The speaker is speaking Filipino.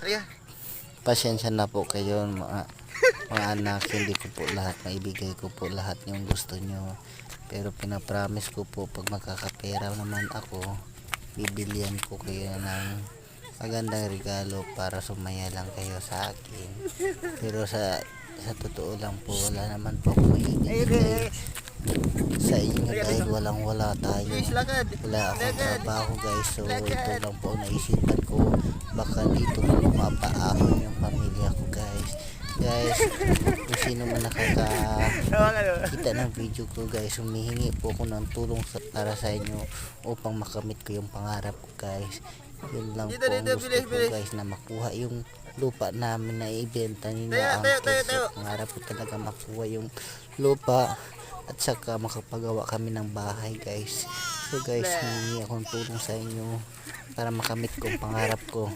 Halika. Pasensya na po kayo mga anak, hindi ko po lahat maibigay ko po lahat yung gusto nyo, pero pinapromise ko po pag makakapera naman ako, bibilian ko kayo ng magandang regalo para sumaya lang kayo sa akin. Pero sa totoo lang po, wala naman po ako maibigay sa inyo dahil walang wala tayo, wala akong trabaho guys. So ito lang po naisipan ko, baka dito na mapaahon yung pamilya ko guys. Kung sino man nakakita ng video ko guys, humihingi po ako ng tulong para sa inyo upang makamit ko yung pangarap ko guys. Yun lang po ang gusto ko guys, na makuha yung lupa namin na ibenta ninyo ang keso. Pangarap ko talaga makuha yung lupa at saka makapagawa kami ng bahay guys. So guys, humingi akong tulong sa inyo para makamit ko ang pangarap ko.